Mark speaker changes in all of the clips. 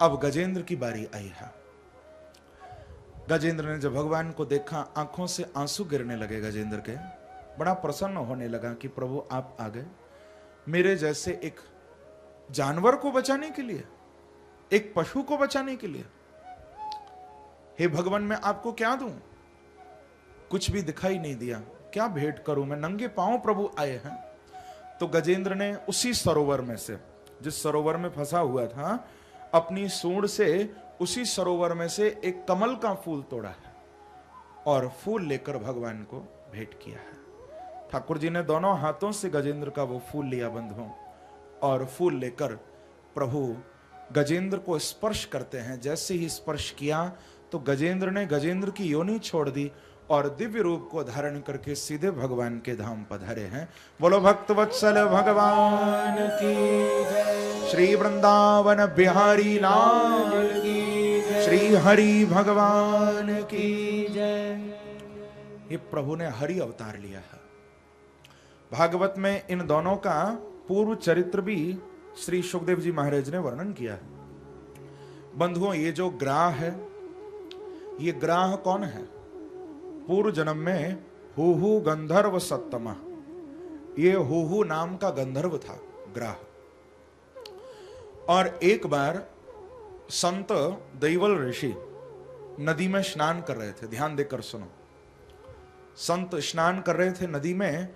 Speaker 1: अब गजेंद्र की बारी आई है। गजेंद्र ने जब भगवान को देखा, आंखों से आंसू गिरने लगे गजेंद्र के। बड़ा प्रसन्न होने लगा कि प्रभु आप आ गए, मेरे जैसे एक जानवर को बचाने के लिए, एक पशु को बचाने के लिए। हे भगवान, मैं आपको क्या दूं? कुछ भी दिखाई नहीं दिया, क्या भेंट करूं मैं? नंगे पांव प्रभु आए हैं। तो गजेंद्र ने उसी सरोवर में से, जिस सरोवर में फंसा हुआ था, अपनी सूंड से उसी सरोवर में से एक कमल का फूल तोड़ा है और फूल लेकर भगवान को भेंट किया है। ठाकुर जी ने दोनों हाथों से गजेंद्र का वो फूल लिया बंधुओं, और फूल लेकर प्रभु गजेंद्र को स्पर्श करते हैं। जैसे ही स्पर्श किया तो गजेंद्र ने गजेंद्र की योनि छोड़ दी और दिव्य रूप को धारण करके सीधे भगवान के धाम पधारे हैं। बोलो भक्त वत्सल भगवान की जय, श्री वृंदावन बिहारी लाल की जय, श्री हरि भगवान की जय। ये प्रभु ने हरि अवतार लिया है। भागवत में इन दोनों का पूर्व चरित्र भी श्री सुखदेव जी महाराज ने वर्णन किया है। बंधुओं, ये जो ग्राह है, ये ग्राह कौन है? पूर्व जन्म में हुहु गंधर्व सत्तमा, ये हुहु नाम का गंधर्व था ग्राह। और एक बार संत दैवल ऋषि नदी में स्नान कर रहे थे। ध्यान देकर सुनो, संत स्नान कर रहे थे नदी में,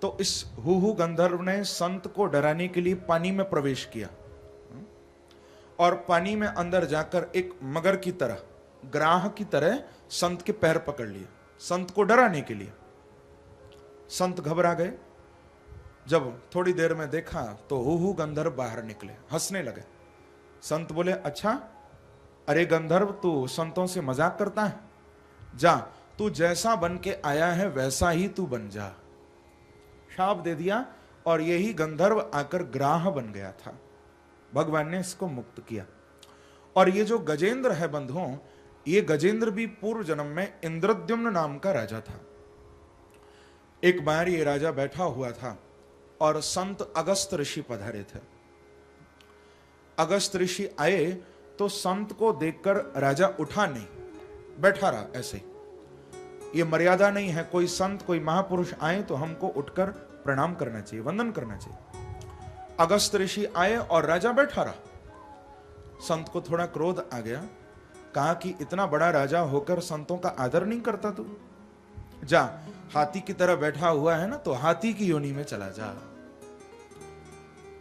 Speaker 1: तो इस हुहु गंधर्व ने संत को डराने के लिए पानी में प्रवेश किया और पानी में अंदर जाकर एक मगर की तरह, ग्राह की तरह संत के पैर पकड़ लिए, संत को डराने के लिए। संत घबरा गए। जब थोड़ी देर में देखा तो हुहु गंधर्व बाहर निकले, हंसने लगे। संत बोले, अच्छा, अरे गंधर्व, तू संतों से मजाक करता है? जा, तू जैसा बन के आया है वैसा ही तू बन जा। शाप दे दिया और यही गंधर्व आकर ग्राह बन गया था। भगवान ने इसको मुक्त किया। और ये जो गजेंद्र है बंधुओं, ये गजेंद्र भी पूर्व जन्म में इंद्रद्युम्न नाम का राजा था। एक बार ये राजा बैठा हुआ था और संत अगस्त ऋषि पधारे थे। अगस्त ऋषि आए तो संत को देखकर राजा उठा नहीं, बैठा रहा ऐसे ही। ये मर्यादा नहीं है, कोई संत, कोई महापुरुष आए तो हमको उठकर प्रणाम करना चाहिए, वंदन करना चाहिए। अगस्त ऋषि आए और राजा बैठा रहा। संत को थोड़ा क्रोध आ गया, कहा कि इतना बड़ा राजा होकर संतों का आदर नहीं करता तू? जा, हाथी की तरह बैठा हुआ है ना, तो हाथी की योनि में चला जा।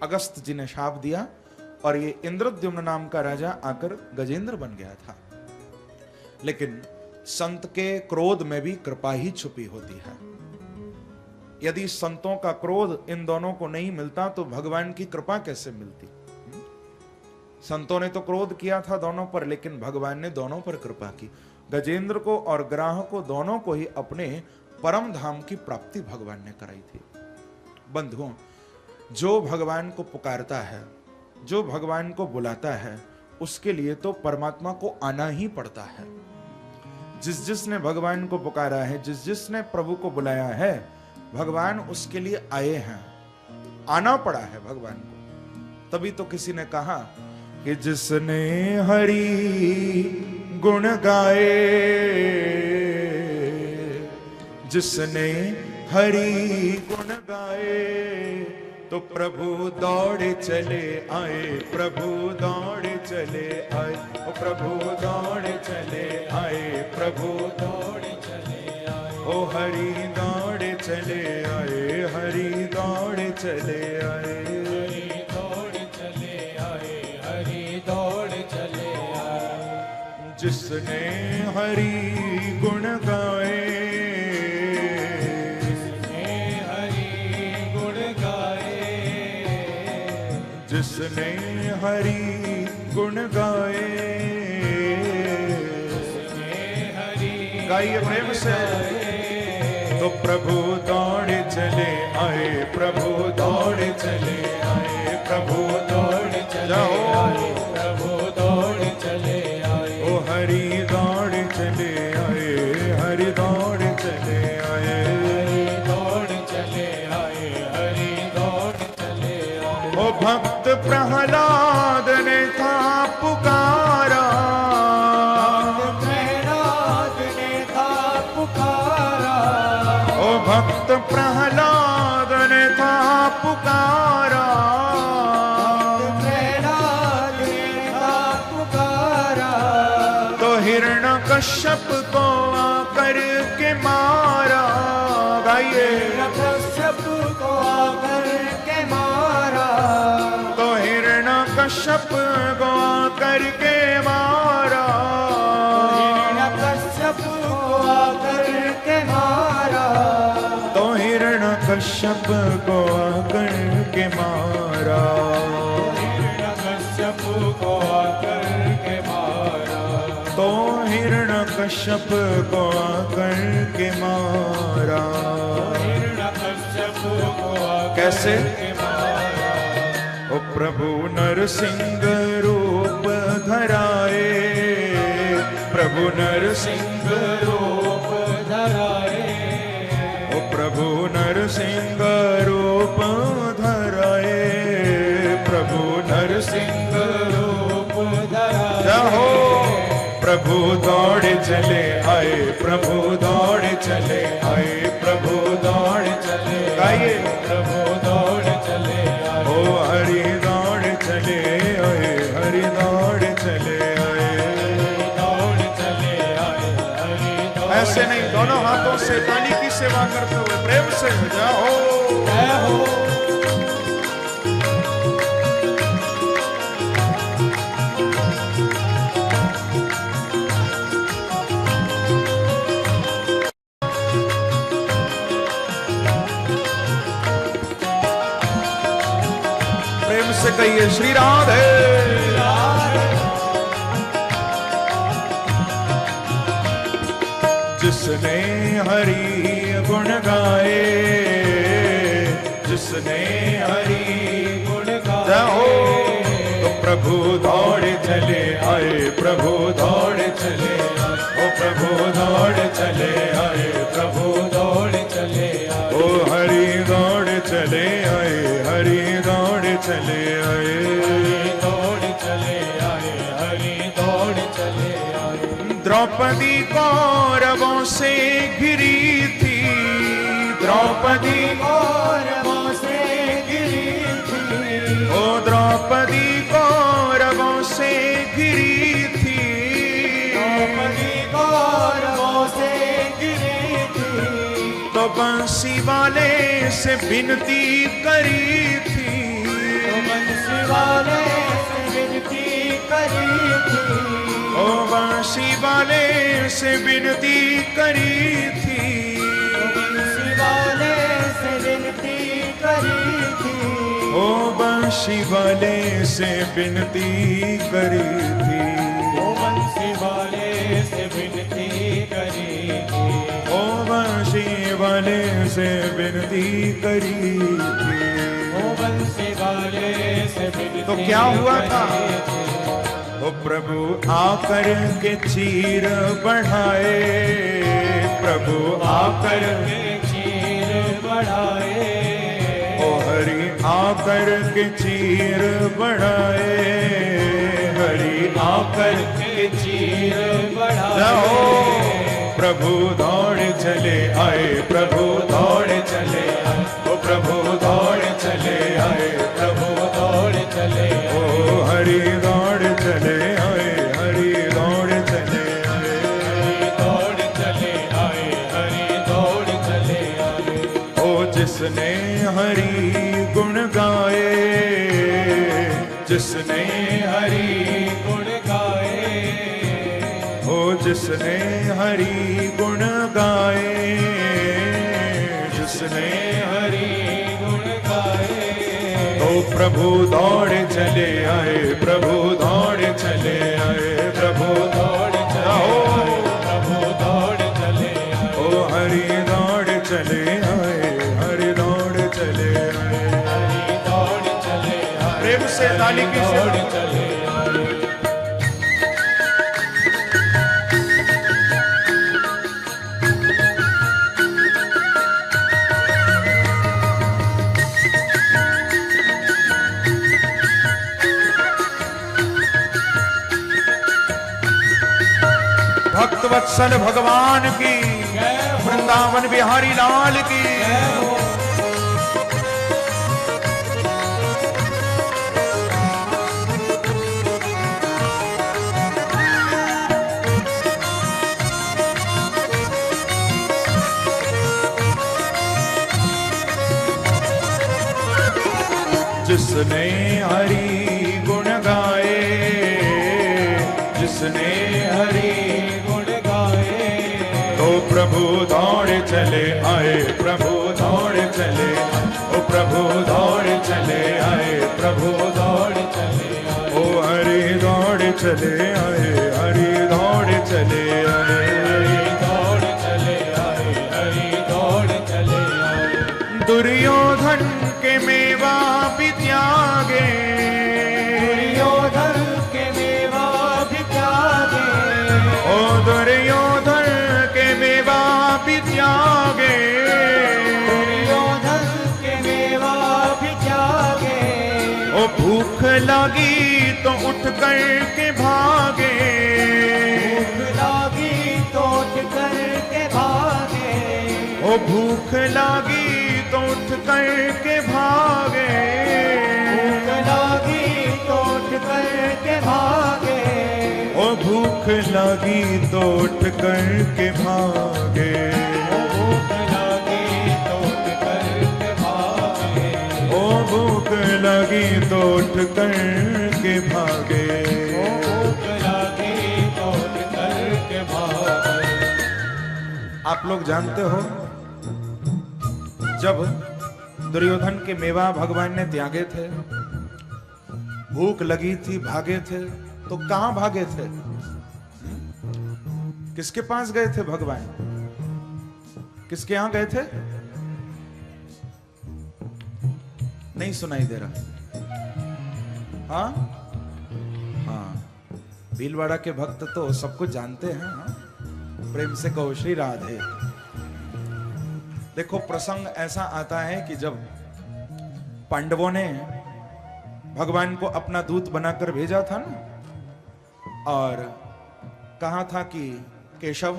Speaker 1: अगस्त जी ने शाप दिया और ये इंद्रद्युम्न नाम का राजा आकर गजेंद्र बन गया था। लेकिन संत के क्रोध में भी कृपा ही छुपी होती है। यदि संतों का क्रोध इन दोनों को नहीं मिलता तो भगवान की कृपा कैसे मिलती? संतों ने तो क्रोध किया था दोनों पर, लेकिन भगवान ने दोनों पर कृपा की। गजेंद्र को और ग्राह को, दोनों को ही अपने परम धाम की प्राप्ति भगवान ने कराई थी। बंधुओं, जो भगवान को पुकारता है, जो भगवान को बुलाता है, उसके लिए तो परमात्मा को आना ही पड़ता है। जिस जिसने भगवान को पुकारा है, जिस जिसने प्रभु को बुलाया है, भगवान उसके लिए आए हैं, आना पड़ा है भगवान को। तभी तो किसी ने कहा कि जिसने हरि गुण गाए, जिसने हरि गुण गाए, तो प्रभु दौड़े चले आए, प्रभु दौड़े चले आए, ओ प्रभु दौड़े चले आए, प्रभु दौड़े चले आए, ओ हरि दौड़े चले आए, हरि दौड़े चले आए, हरि दौड़े चले आए, हरि दौड़े चले आए। जिसने हरि गुण गाए, जिसने हरि गुण गाए, गाइए प्रेम से, तो प्रभु दौड़े चले आए, प्रभु दौड़े चले आए, प्रभु दौड़े चले आए, प्रभु दौड़े चले आए, ओ हरि दौड़े चले आए, हरि दौड़े चले आए, हरि दौड़े चले आए, हरि दौड़े चले आए, ओ भक्त प्रहलाद ने था पुकारा,
Speaker 2: प्रहलाद ने था पुकारा,
Speaker 1: ओ भक्त प्रहलाद ने था पुकारा,
Speaker 2: प्रहलाद ने था पुकारा,
Speaker 1: तो हिरण्यकश्यप को आकर के मारा। गाइए,
Speaker 2: कश्यप को आकर के मारा,
Speaker 1: तो हिरण्यकश्यप को आकर के मारा,
Speaker 2: कश्यप को आकर के मारा,
Speaker 1: तो हिरण्यकश्यप को आकर के मारा,
Speaker 2: कश्यप को आकर के मारा,
Speaker 1: तो हिरण्यकश्यप को आकर के मारा।
Speaker 2: कश्यप को आकर
Speaker 1: कैसे?
Speaker 2: के मारा,
Speaker 1: ओ प्रभु नरसिंह रूप धराए, प्रभु नरसिंह
Speaker 2: रूप धराए,
Speaker 1: ओ प्रभु नरसिंह रूप धराए, प्रभु नरसिंह
Speaker 2: रूप धराए,
Speaker 1: जाहो। प्रभु दौड़े चले आए, प्रभु दौड़े चले आए, प्रभु दौड़े चले आए,
Speaker 2: प्रभु दौड़ चले आए,
Speaker 1: ओ हरि दौड़े चले आए, हरि दौड़े चले आए।
Speaker 2: दौड़ चले आए, हरि दौड़
Speaker 1: ऐसे नहीं, दोनों हाथों से ताली की सेवा करते हुए प्रेम से जाओ।
Speaker 2: जय हो।
Speaker 1: प्रेम से कहिए श्री राधे। जिसने हरि गुण गाए, जिसने हरि
Speaker 2: गुण गाए,
Speaker 1: जाओ, तो प्रभु दौड़े चले आए, प्रभु दौड़े चले आए, ओ प्रभु दौड़े चले आए, प्रभु
Speaker 2: दौड़ चले आए,
Speaker 1: ओ हरि दौड़े चले आए, हरि दौड़े चले आए।
Speaker 2: दौड़ चले आए, हरि दौड़ चले आए।
Speaker 1: द्रौपदी कौरवों से घिरी थी, द्रौपदी
Speaker 2: कौरवों से घिरी थी,
Speaker 1: ओ द्रौपदी कौरवों से घिरी थी,
Speaker 2: द्रौपदी कौरवों से घिरी थी,
Speaker 1: तो बंसी वाले से विनती करी थी,
Speaker 2: तो बंसी वाले से विनती करी थी,
Speaker 1: ओ बंसी वाले से विनती करी थी,
Speaker 2: तो बंसी वाले से विनती करी थी,
Speaker 1: ओ बंसी वाले से विनती करी थी,
Speaker 2: तो बंसी वाले से विनती करी थी,
Speaker 1: ओ बंसी वाले से विनती करी थी।
Speaker 2: तो बंसी वाले से विनती
Speaker 1: तो क्या हुआ था?
Speaker 2: करी थी।
Speaker 1: ओ प्रभु आकर के चीर बढ़ाए, प्रभु आकर
Speaker 2: के चीर बढ़ाए,
Speaker 1: ओ हरि आकर के चीर बढ़ाए, हरि आकर
Speaker 2: के चीर बढ़ाए,
Speaker 1: जाओ। प्रभु दौड़े चले आए, प्रभु दौड़े चले आए, ओ प्रभु दौड़े चले आए,
Speaker 2: प्रभु दौड़ चले
Speaker 1: ओ हरि दौड़े चले आए, हरि दौड़े चले आए।
Speaker 2: दौड़ चले आए, हरि दौड़ चले आए,
Speaker 1: ओ जिसने हरि गुण गाए, जिसने
Speaker 2: हरि गुण गाए,
Speaker 1: ओ जिसने हरि गुण गाए, जिसने
Speaker 2: हरि गुण गाए,
Speaker 1: तो प्रभु दौड़े चले आए, प्रभु दौड़े चले आए, प्रभु
Speaker 2: दौड़ चले आए, प्रभु दौड़ चले आए,
Speaker 1: ओ हरि दौड़े चले आए, हरि दौड़े चले आए।
Speaker 2: हरि दौड़ चले आए,
Speaker 1: प्रेम से ताली की
Speaker 2: दौड़
Speaker 1: सेवा।
Speaker 2: चले आए।
Speaker 1: वत्सल भगवान की, वृंदावन बिहारी लाल की। जिसने हरि गुण गाए, जिसने हरि गुण गाए, तो प्रभु दौड़ चले आए, प्रभु दौड़ चले, ओ प्रभु दौड़ चले आए, प्रभु दौड़ चले आए, ओ हरि दौड़ चले आए, हरि दौड़ चले आए, हरि दौड़ चले आए, हरि दौड़ चले आए। दुर्योधन के मेवा भी त्यागे,
Speaker 2: दुर्योधन के मेवा भी त्यागे,
Speaker 1: ओ दुर्योधन के मेवा भी त्यागे,
Speaker 2: दुर्योधन के मेवा भी त्यागे,
Speaker 1: ओ भूख लगी तो उठ कर के भागे,
Speaker 2: भूख लगी तो उठ कर के भागे,
Speaker 1: ओ भूख लगी तो उठ कर के भागे,
Speaker 2: भूख लगी तो उठ कर के भागे,
Speaker 1: ओ भूख लगी तो उठ कर के भागे,
Speaker 2: भूख लगी तो उठ कर के भागे,
Speaker 1: ओ भूख लगी तो उठ कर के भागे।
Speaker 2: भूख लगी तो उठ कर के भागे।
Speaker 1: आप लोग जानते हो, जब दुर्योधन के मेवा भगवान ने त्यागे थे, भूख लगी थी, भागे थे, तो कहां भागे थे? किसके पास गए थे भगवान? किसके यहां गए थे? नहीं सुनाई दे रहा। हाँ हाँ, भीलवाड़ा के भक्त तो सब कुछ जानते हैं। हाँ? प्रेम से कहो श्री राधे। देखो, प्रसंग ऐसा आता है कि जब पांडवों ने भगवान को अपना दूत बनाकर भेजा था ना, और कहा था कि केशव,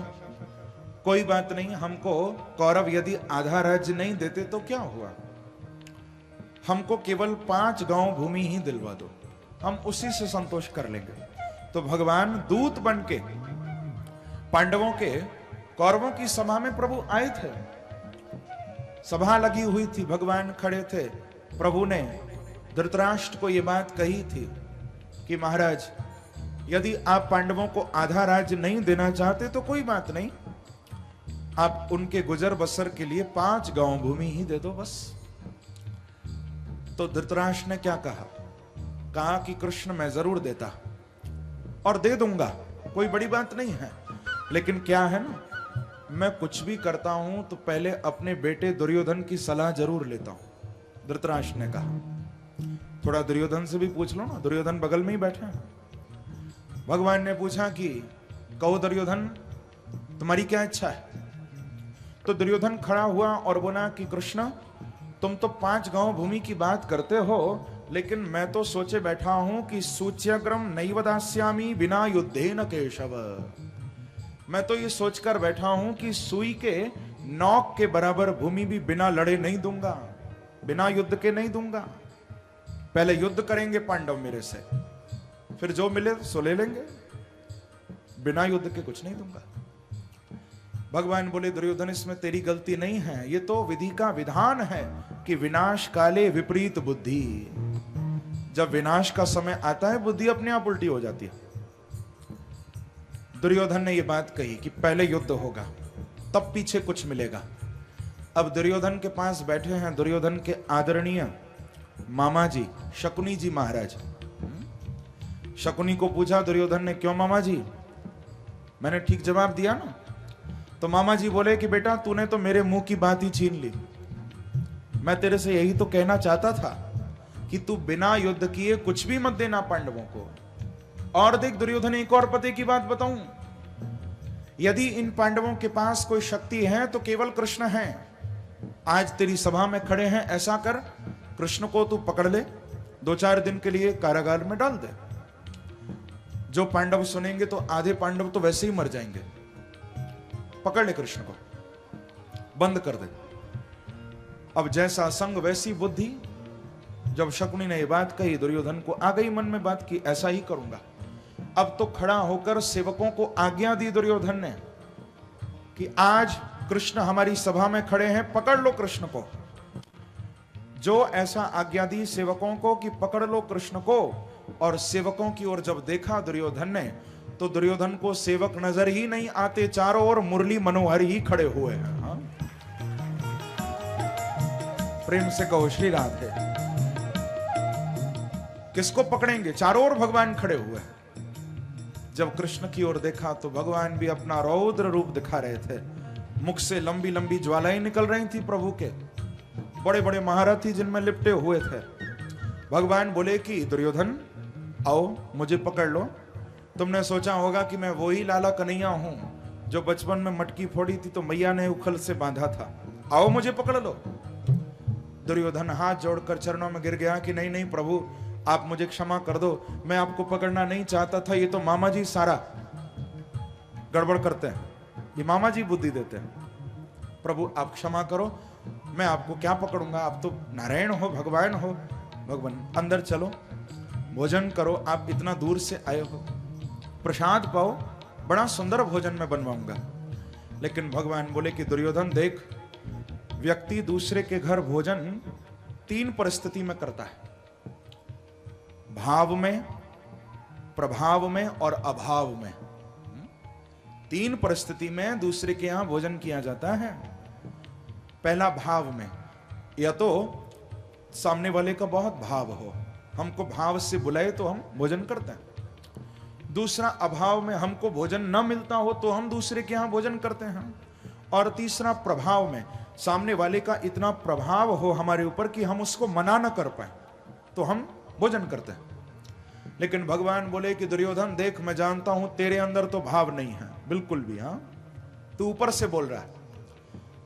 Speaker 1: कोई बात नहीं, हमको कौरव यदि आधा राज्य नहीं देते तो क्या हुआ, हमको केवल 5 गांव भूमि ही दिलवा दो, हम उसी से संतोष कर लेंगे। तो भगवान दूत बनके पांडवों के कौरवों की सभा में प्रभु आए थे। सभा लगी हुई थी, भगवान खड़े थे। प्रभु ने धृतराष्ट्र को यह बात कही थी कि महाराज, यदि आप पांडवों को आधा राज्य नहीं देना चाहते तो कोई बात नहीं, आप उनके गुजर बसर के लिए 5 गांव भूमि ही दे दो बस। तो धृतराष्ट्र ने क्या कहा? कहा कि कृष्ण, मैं जरूर देता और दे दूंगा, कोई बड़ी बात नहीं है, लेकिन क्या है ना, मैं कुछ भी करता हूं तो पहले अपने बेटे दुर्योधन की सलाह जरूर लेता हूं। धृतराष्ट्र ने कहा, थोड़ा दुर्योधन से भी पूछ लो ना, दुर्योधन बगल में ही बैठे हैं। भगवान ने पूछा कि कहो दुर्योधन, तुम्हारी क्या इच्छा है? तो दुर्योधन खड़ा हुआ और बोला कि कृष्ण, तुम तो 5 गांव भूमि की बात करते हो, लेकिन मैं तो सोचे बैठा हूं कि सूच्यग्रम नैव दास्यामि विना युद्धेन केशव। मैं तो ये सोचकर बैठा हूं कि सुई के नौक के बराबर भूमि भी बिना लड़े नहीं दूंगा, बिना युद्ध के नहीं दूंगा। पहले युद्ध करेंगे पांडव मेरे से, फिर जो मिले सो ले लेंगे, बिना युद्ध के कुछ नहीं दूंगा। भगवान बोले, दुर्योधन, इसमें तेरी गलती नहीं है, ये तो विधि का विधान है कि विनाश काले विपरीत बुद्धि। जब विनाश का समय आता है, बुद्धि अपने आप उल्टी हो जाती है। दुर्योधन ने यह बात कही कि पहले युद्ध होगा, तब पीछे कुछ मिलेगा। अब दुर्योधन के पास बैठे हैं दुर्योधन के आदरणीय मामा जी शकुनी जी महाराज। शकुनी को पूछा दुर्योधन ने, क्यों मामा जी, मैंने ठीक जवाब दिया ना? तो मामा जी बोले कि बेटा, तूने तो मेरे मुंह की बात ही छीन ली। मैं तेरे से यही तो कहना चाहता था कि तू बिना युद्ध किए कुछ भी मत देना पांडवों को। और देख दुर्योधन, एक और पते की बात बताऊं, यदि इन पांडवों के पास कोई शक्ति है तो केवल कृष्ण है। आज तेरी सभा में खड़े हैं, ऐसा कर, कृष्ण को तू पकड़ ले, 2-4 दिन के लिए कारागार में डाल दे। जो पांडव सुनेंगे तो आधे पांडव तो वैसे ही मर जाएंगे, पकड़ ले कृष्ण को, बंद कर दे। अब जैसा संग वैसी बुद्धि। जब शकुनी ने ये बात कही, दुर्योधन को आ गई मन में बात की ऐसा ही करूंगा। अब तो खड़ा होकर सेवकों को आज्ञा दी दुर्योधन ने कि आज कृष्ण हमारी सभा में खड़े हैं, पकड़ लो कृष्ण को। जो ऐसा आज्ञा दी सेवकों को कि पकड़ लो कृष्ण को, और सेवकों की ओर जब देखा दुर्योधन ने, तो दुर्योधन को सेवक नजर ही नहीं आते, चारों ओर मुरली मनोहर ही खड़े हुए हैं। हाँ? प्रेम से कहो श्री राधे। किसको पकड़ेंगे? चारों ओर भगवान खड़े हुए हैं। जब कृष्ण की ओर देखा तो भगवान भी अपना रौद्र रूप दिखा रहे थे। मुख से लंबी लंबी ज्वालाएं निकल रही थी प्रभु के, बड़े बड़े महारथी जिनमें लिपटे हुए थे। भगवान बोले कि दुर्योधन आओ, मुझे पकड़ लो। तुमने सोचा होगा कि मैं वही लाला कन्हैया हूं जो बचपन में मटकी फोड़ी थी तो मैया ने उखल से बांधा था। आओ मुझे पकड़ लो। दुर्योधन हाथ जोड़कर चरणों में गिर गया कि नहीं नहीं प्रभु, आप मुझे क्षमा कर दो, मैं आपको पकड़ना नहीं चाहता था। ये तो मामा जी सारा गड़बड़ करते हैं, ये मामा जी बुद्धि देते हैं। प्रभु आप क्षमा करो, मैं आपको क्या पकड़ूंगा, आप तो नारायण हो, भगवान हो। भगवान अंदर चलो, भोजन करो, आप इतना दूर से आए हो, प्रसाद पाओ, बड़ा सुंदर भोजन मैं बनवाऊंगा। लेकिन भगवान बोले कि दुर्योधन देख, व्यक्ति दूसरे के घर भोजन 3 परिस्थिति में करता है, भाव में, प्रभाव में और अभाव में। 3 परिस्थिति में दूसरे के यहां भोजन किया जाता है। पहला भाव में, या तो सामने वाले का बहुत भाव हो, हमको भाव से बुलाए तो हम भोजन करते हैं। दूसरा अभाव में, हमको भोजन न मिलता हो तो हम दूसरे के यहां भोजन करते हैं। और तीसरा प्रभाव में, सामने वाले का इतना प्रभाव हो हमारे ऊपर कि हम उसको मना न कर पाए तो हम भोजन करते हैं। लेकिन भगवान बोले कि दुर्योधन देख, मैं जानता हूं तेरे अंदर तो भाव नहीं है बिल्कुल भी। हाँ, तू ऊपर से बोल रहा है,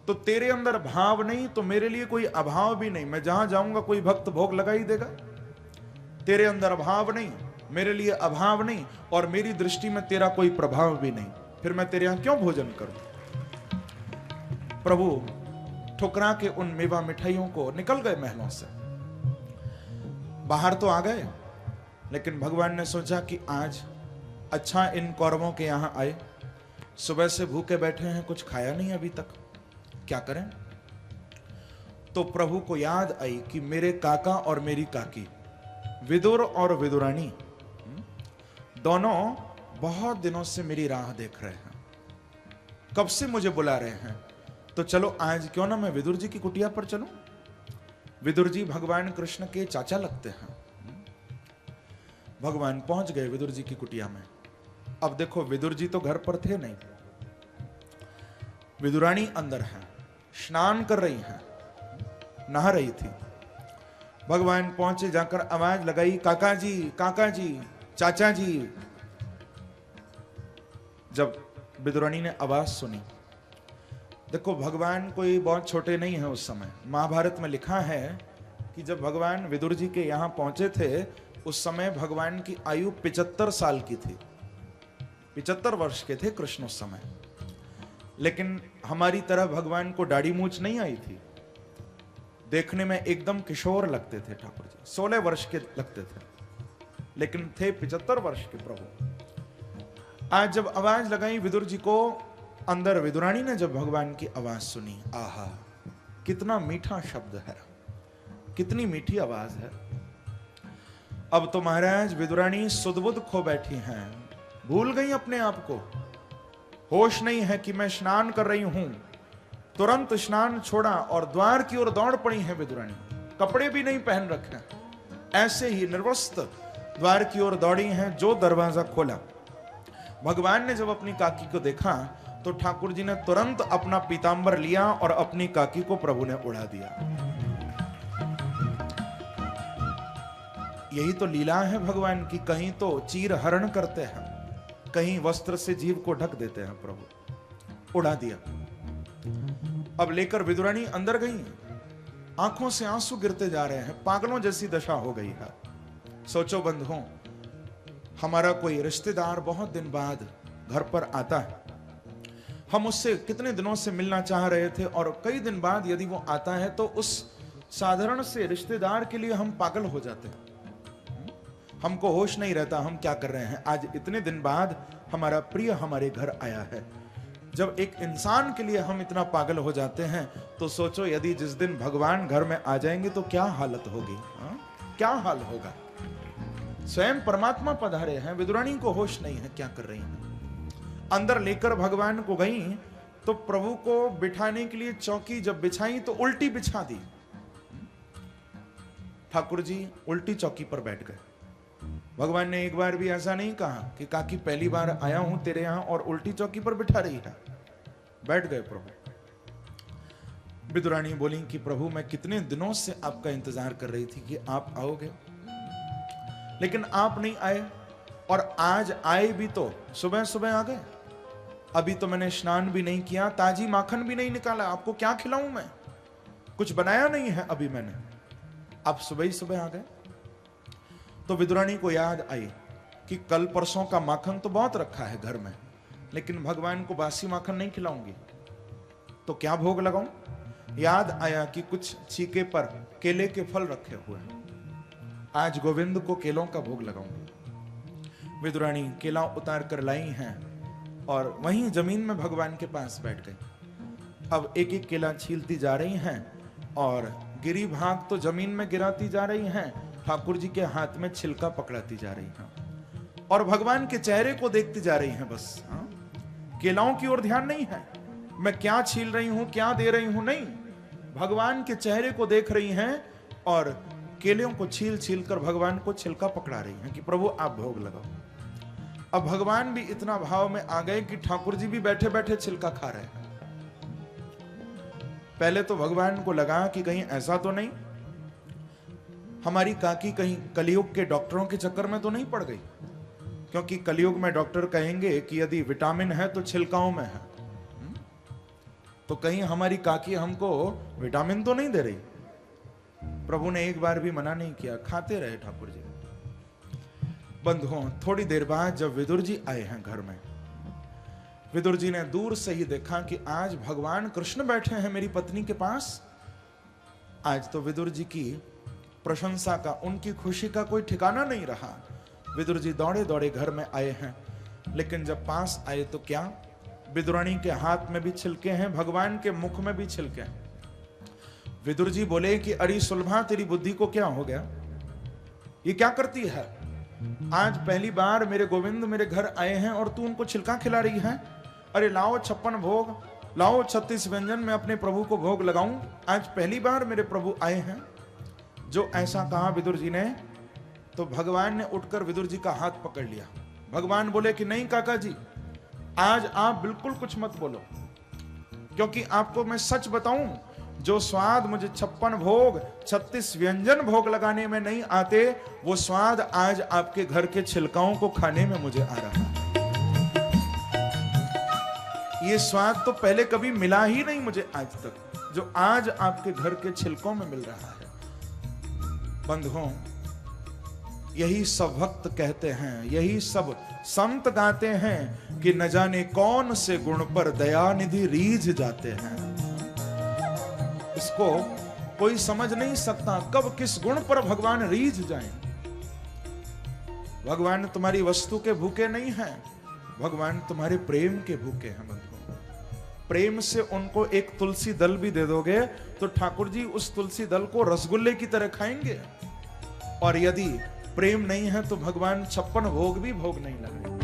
Speaker 1: तो तेरे अंदर भाव नहीं तो मेरे लिए कोई अभाव भी नहीं। मैं जहां जाऊंगा कोई भक्त भोग लगा ही देगा। तेरे अंदर भाव नहीं, मेरे लिए अभाव नहीं, और मेरी दृष्टि में तेरा कोई प्रभाव भी नहीं, फिर मैं तेरे यहां क्यों भोजन करूं। प्रभु ठुकरा के उन मेवा मिठाइयों को निकल गए महलों से, बाहर तो आ गए। लेकिन भगवान ने सोचा कि आज अच्छा इन कौरवों के यहां आए, सुबह से भूखे बैठे हैं, कुछ खाया नहीं अभी तक, क्या करें। तो प्रभु को याद आई कि मेरे काका और मेरी काकी, विदुर और विदुरानी, दोनों बहुत दिनों से मेरी राह देख रहे हैं, कब से मुझे बुला रहे हैं। तो चलो आज क्यों ना मैं विदुर जी की कुटिया पर चलूं। विदुर जी भगवान कृष्ण के चाचा लगते हैं। भगवान पहुंच गए विदुर जी की कुटिया में। अब देखो, विदुर जी तो घर पर थे नहीं, विदुरानी अंदर है, स्नान कर रही हैं, नहा रही थी। भगवान पहुंचे, जाकर आवाज लगाई, काका जी, चाचा जी। जब विदुरानी ने आवाज सुनी, देखो भगवान कोई बहुत छोटे नहीं है उस समय। महाभारत में लिखा है कि जब भगवान विदुर जी के यहां पहुंचे थे, उस समय भगवान की आयु 75 साल की थी, 75 वर्ष के थे कृष्ण उस समय। लेकिन हमारी तरह भगवान को दाढ़ी मूछ नहीं आई थी, देखने में एकदम किशोर लगते थे ठाकुर जी, 16 वर्ष के लगते थे, लेकिन थे 75 वर्ष के प्रभु। आज जब आवाज लगाई विदुर जी को, अंदर विदुरानी ने जब भगवान की आवाज सुनी, आहा कितना मीठा शब्द है, कितनी मीठी आवाज है। अब तो महाराज विदुरानी सुध-बुध खो बैठी हैं, भूल गई अपने आप को, होश नहीं है कि मैं स्नान कर रही हूं। तुरंत स्नान छोड़ा और द्वार की ओर दौड़ पड़ी है विदुरानी, कपड़े भी नहीं पहन रखे, ऐसे ही निर्वस्त्र द्वार की ओर दौड़ी हैं। जो दरवाजा खोला, भगवान ने जब अपनी काकी को देखा तो ठाकुर जी ने तुरंत अपना पीतांबर लिया और अपनी काकी को प्रभु ने उड़ा दिया। यही तो लीला है भगवान की, कहीं तो चीर हरण करते हैं, कहीं वस्त्र से जीव को ढक देते हैं, प्रभु उड़ा दिया। अब लेकर विदुरानी अंदर गई, आंखों से आंसू गिरते जा रहे हैं, पागलों जैसी दशा हो गई है। सोचो बंधुओं, हमारा कोई रिश्तेदार बहुत दिन बाद घर पर आता है, हम उससे कितने दिनों से मिलना चाह रहे थे और कई दिन बाद यदि वो आता है तो उस साधारण से रिश्तेदार के लिए हम पागल हो जाते हैं। हमको होश नहीं रहता हम क्या कर रहे हैं। आज इतने दिन बाद हमारा प्रिय हमारे घर आया है। जब एक इंसान के लिए हम इतना पागल हो जाते हैं तो सोचो यदि जिस दिन भगवान घर में आ जाएंगे तो क्या हालत होगी, क्या हाल होगा। स्वयं परमात्मा पधारे हैं, विदुरानी को होश नहीं है क्या कर रही हैं। अंदर लेकर भगवान को गई तो प्रभु को बिठाने के लिए चौकी जब बिछाई तो उल्टी बिछा दी। ठाकुर जी उल्टी चौकी पर बैठ गए। भगवान ने एक बार भी ऐसा नहीं कहा कि काकी पहली बार आया हूं तेरे यहां और उल्टी चौकी पर बिठा रही है। बैठ गए प्रभु। विदुरानी बोली कि प्रभु मैं कितने दिनों से आपका इंतजार कर रही थी कि आप आओगे, लेकिन आप नहीं आए और आज आए भी तो सुबह सुबह आ गए। अभी तो मैंने स्नान भी नहीं किया, ताजी माखन भी नहीं निकाला, आपको क्या खिलाऊं मैं, कुछ बनाया नहीं है अभी मैंने, आप सुबह ही सुबह आ गए। तो विदुरानी को याद आई कि कल परसों का माखन तो बहुत रखा है घर में, लेकिन भगवान को बासी माखन नहीं खिलाऊंगी तो क्या भोग लगाऊं। याद आया कि कुछ छीके पर केले के फल रखे हुए हैं, आज गोविंद को केलों का भोग लगाऊंगी। विदुरानी केला उतार कर लाई हैं और वहीं जमीन में भगवान के पास बैठ गई। अब एक एक केला छीलती जा रही हैं और गिरी भाग तो जमीन में गिराती जा रही हैं, ठाकुर जी के हाथ में छिलका पकड़ाती जा रही हैं और भगवान के चेहरे को देखती जा रही हैं बस। केलाओं की ओर ध्यान नहीं है, मैं क्या छील रही हूं क्या दे रही हूं, नहीं, भगवान के चेहरे को देख रही हैं और केलों को छील छील कर भगवान को छिलका पकड़ा रही हैं कि प्रभु आप भोग लगाओ। अब भगवान भी इतना भाव में आ गए कि ठाकुर जी भी बैठे बैठे छिलका खा रहे हैं। पहले तो भगवान को लगा कि कहीं ऐसा तो नहीं हमारी काकी कहीं कलयुग के डॉक्टरों के चक्कर में तो नहीं पड़ गई, क्योंकि कलयुग में डॉक्टर कहेंगे कि यदि विटामिन है तो छिलकाओं में है, तो कहीं हमारी काकी हमको विटामिन तो नहीं दे रही। प्रभु ने एक बार भी मना नहीं किया, खाते रहे ठाकुर जी। बंधुओं थोड़ी देर बाद जब विदुर जी आए हैं घर में, विदुर जी ने दूर से ही देखा कि आज भगवान कृष्ण बैठे हैं मेरी पत्नी के पास। आज तो विदुर जी की प्रशंसा का, उनकी खुशी का कोई ठिकाना नहीं रहा। विदुर जी दौड़े दौड़े घर में आए हैं, लेकिन जब पास आए तो क्या, विदुरानी के हाथ में भी छिलके हैं, भगवान के मुख में भी छिलके हैं। विदुर जी बोले कि अरे सुलभा तेरी बुद्धि को क्या हो गया, ये क्या करती है, आज पहली बार मेरे गोविंद मेरे घर आए हैं और तू उनको छिलका खिला रही है। अरे लाओ 56 भोग, लाओ 36 व्यंजन, मैं अपने प्रभु को भोग लगाऊं, आज पहली बार मेरे प्रभु आए हैं। जो ऐसा कहा विदुर जी ने तो भगवान ने उठकर विदुर जी का हाथ पकड़ लिया। भगवान बोले कि नहीं काका जी, आज आप बिल्कुल कुछ मत बोलो, क्योंकि आपको मैं सच बताऊं, जो स्वाद मुझे 56 भोग 36 व्यंजन भोग लगाने में नहीं आते, वो स्वाद आज आपके घर के छिलकाओं को खाने में मुझे आ रहा है। ये स्वाद तो पहले कभी मिला ही नहीं मुझे आज तक, जो आज आपके घर के छिलकों में मिल रहा है। बंधुओं यही सब भक्त कहते हैं, यही सब संत गाते हैं कि न जाने कौन से गुण पर दयानिधि रीझ जाते हैं। इसको कोई समझ नहीं सकता कब किस गुण पर भगवान रीझ जाएं। भगवान तुम्हारी वस्तु के भूखे नहीं हैं, भगवान तुम्हारे प्रेम के भूखे हैं। बंधुओं प्रेम से उनको एक तुलसी दल भी दे दोगे तो ठाकुर जी उस तुलसी दल को रसगुल्ले की तरह खाएंगे, और यदि प्रेम नहीं है तो भगवान 56 भोग भी भोग नहीं लग रहे।